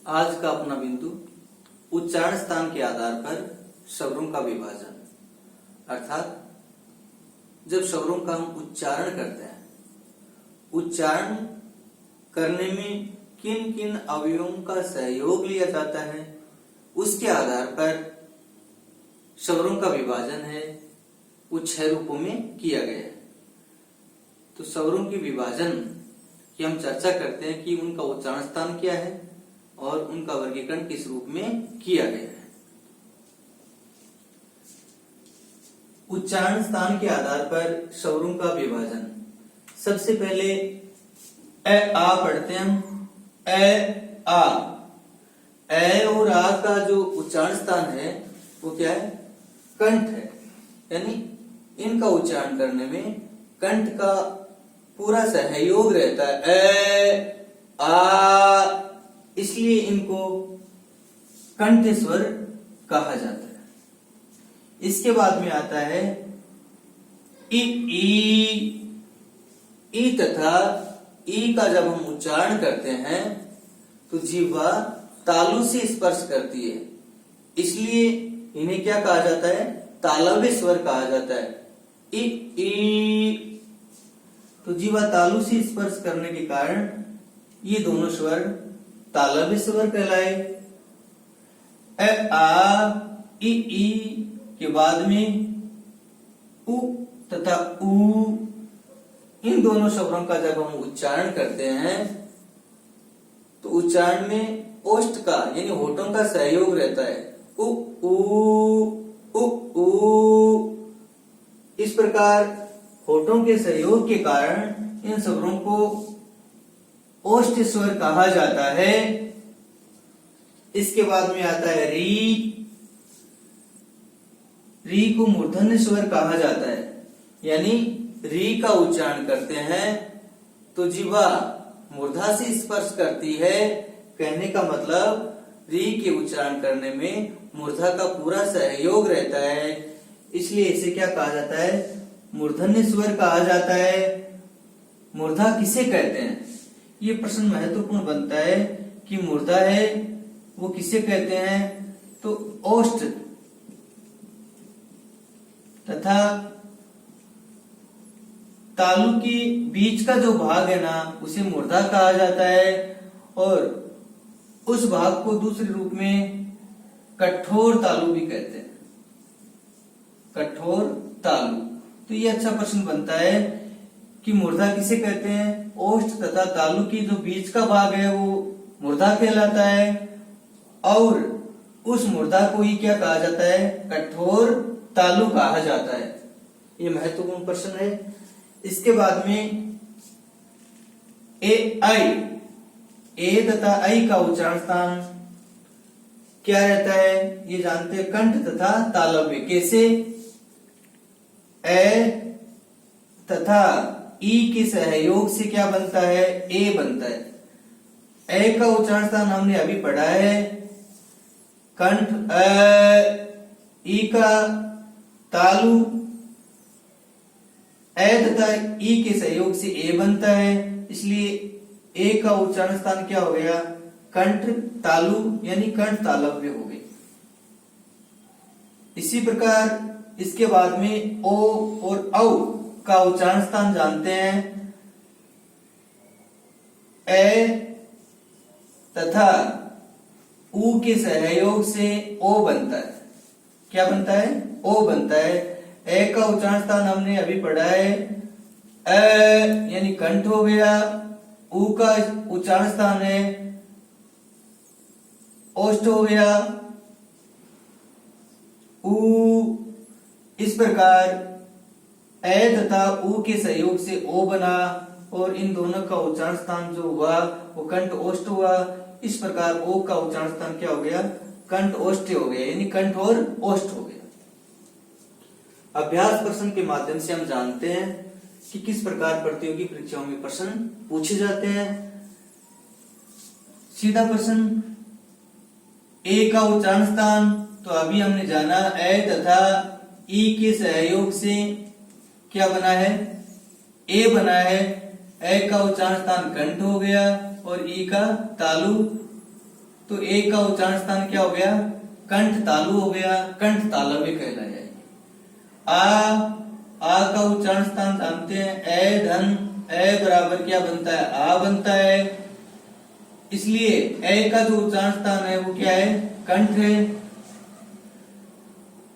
आज का अपना बिंदु उच्चारण स्थान के आधार पर स्वरों का विभाजन, अर्थात जब स्वरों का हम उच्चारण करते हैं, उच्चारण करने में किन किन अवयवों का सहयोग लिया जाता है, उसके आधार पर स्वरों का विभाजन है वो 6 रूपों में किया गया है। तो स्वरों के विभाजन की हम चर्चा करते हैं कि उनका उच्चारण स्थान क्या है और उनका वर्गीकरण किस रूप में किया गया है। उच्चारण स्थान के आधार पर स्वरों का विभाजन, सबसे पहले ए आ पढ़ते हैं हम। ए आ, ए और आ का जो उच्चारण स्थान है वो क्या है? कंठ है। यानी इनका उच्चारण करने में कंठ का पूरा सहयोग रहता है। ए आ, इसलिए इनको कंठ स्वर कहा जाता है। इसके बाद में आता है ई तथा ई का जब हम उच्चारण करते हैं तो जीवा तालु से स्पर्श करती है, इसलिए इन्हें क्या कहा जाता है? तालव्य स्वर कहा जाता है। ई तो जीवा तालु से स्पर्श करने के कारण ये दोनों स्वर तालव्य स्वर कहलाए। ए आ ई के बाद में उ तथा उ, इन दोनों स्वरों का जब हम उच्चारण करते हैं तो उच्चारण में ओष्ठ का यानी होठों का सहयोग रहता है। उ उ, इस प्रकार होठों के सहयोग के कारण इन स्वरों को ओष्ठ स्वर कहा जाता है। इसके बाद में आता है री को मूर्धन्य स्वर कहा जाता है। यानी री का उच्चारण करते हैं तो जीवा मूर्धा से स्पर्श करती है। कहने का मतलब री के उच्चारण करने में मूर्धा का पूरा सहयोग रहता है, इसलिए इसे क्या कहा जाता है? मूर्धन्य स्वर कहा जाता है। मूर्धा किसे कहते हैं? ये प्रश्न महत्वपूर्ण बनता है कि मूर्धा है वो किसे कहते हैं? तो ओष्ठ तथा तालु के बीच का जो भाग है ना उसे मूर्धा कहा जाता है, और उस भाग को दूसरे रूप में कठोर तालु भी कहते हैं। कठोर तालु। तो ये अच्छा प्रश्न बनता है कि मूर्धा किसे कहते हैं? ओष्ठ तथा तालु की जो बीच का भाग है वो मूर्धा कहलाता है, और उस मूर्धा को ही क्या कहा जाता है? कठोर तालु कहा जाता है। ये महत्वपूर्ण प्रश्न है। इसके बाद में ए तथा आई का उच्चारण स्थान क्या रहता है? ये जानते हैं, कंठ तथा तालव्य। कैसे? ए तथा ई के सहयोग से क्या बनता है? ए बनता है। ए का उच्चारण स्थान हमने अभी पढ़ा है कंठ, ई का तालु, ए तथा ई के सहयोग से ए बनता है, इसलिए ए का उच्चारण स्थान क्या हो गया? कंठ तालु यानी कंठ तालव्य हो गए। इसी प्रकार इसके बाद में ओ और औ का उच्चारण स्थान जानते हैं। ए तथा उ के सहयोग से ओ बनता है। क्या बनता है? ओ बनता है। ए का उच्चारण स्थान हमने अभी पढ़ा है यानी कंठ हो गया। उ का उच्चारण स्थान है ओष्ठ हो गया। उ, इस प्रकार ए तथा उ के सहयोग से ओ बना, और इन दोनों का उच्चारण स्थान जो हुआ वो कंठ ओष्ठ हुआ। इस प्रकार ओ का उच्चारण स्थान क्या हो गया? कंठ ओष्ठ हो गया, यानी कंठ और ओष्ठ हो गया। अभ्यास प्रश्न के माध्यम से हम जानते हैं कि किस प्रकार प्रतियोगी परीक्षाओं में प्रश्न पूछे जाते हैं। सीधा प्रश्न, ए का उच्चारण स्थान तो अभी हमने जाना, ए तथा ई के सहयोग से क्या बना है? ए बना है। ए का उच्चारण स्थान कंठ हो गया और ई का तालु। तो ए का उच्चारण स्थान क्या हो गया? कंठ तालु हो गया, कंठ तालव्य कहलाया। आ का उच्चारण स्थान जानते हैं, ए धन, ए बराबर क्या बनता है? आ बनता है। इसलिए ए का जो उच्चारण स्थान है वो क्या है? कंठ है।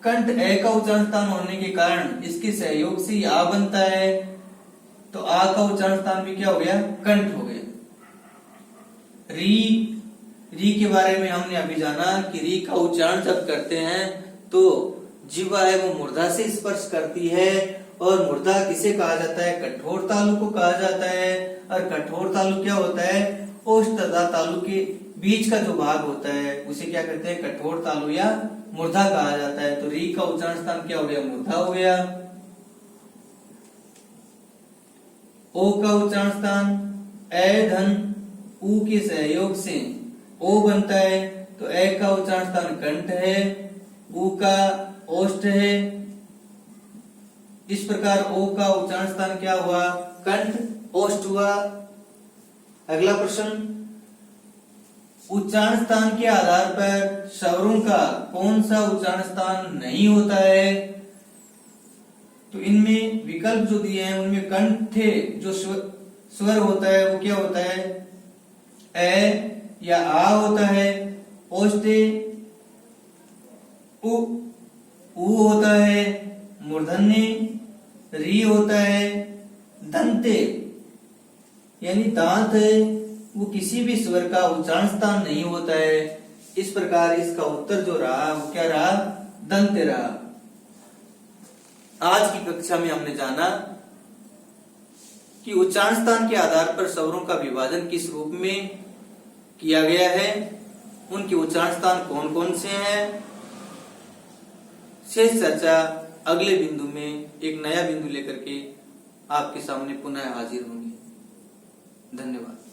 कंठ ए का उच्चारण स्थान होने के कारण इसके सहयोग से आ बनता है, तो आ का उच्चारण स्थान भी क्या हो गया? कंठ हो गया। री के बारे में हमने अभी जाना कि री का उच्चारण जब करते हैं तो जीवा है वो मूर्धा से स्पर्श करती है, और मूर्धा किसे कहा जाता है? कठोर तालु को कहा जाता है। और कठोर तालु क्या होता है? ओष्ठ तथा तालु के बीच का जो भाग होता है उसे क्या कहते हैं? कठोर तालु या मूर्धा कहा जाता है। तो री का उच्चारण स्थान क्या हो गया? मूर्धा हो गया। ओ का उच्चारण स्थान ए धन उ के सहयोग से ओ बनता है, तो ए का उच्चारण स्थान कंठ है, उ का ओष्ठ है। इस प्रकार ओ का उच्चारण स्थान क्या हुआ? कंठ ओष्ठ हुआ। अगला प्रश्न, उच्चारण स्थान के आधार पर स्वरों का कौन सा उच्चारण स्थान नहीं होता है? तो इनमें विकल्प जो दिए हैं उनमें कंठे जो स्वर होता है वो क्या होता है? ए या आ होता है, ओष्ठे उ होता है, मूर्धन्य री होता है, दंते यानी दांत है वो किसी भी स्वर का उच्चारण स्थान नहीं होता है। इस प्रकार इसका उत्तर जो रहा वो क्या रहा? दंत रहा। आज की कक्षा में हमने जाना कि उच्चारण स्थान के आधार पर स्वरों का विभाजन किस रूप में किया गया है, उनके उच्चारण स्थान कौन कौन से हैं। शेष चर्चा अगले बिंदु में एक नया बिंदु लेकर के आपके सामने पुनः हाजिर होंगे। धन्यवाद।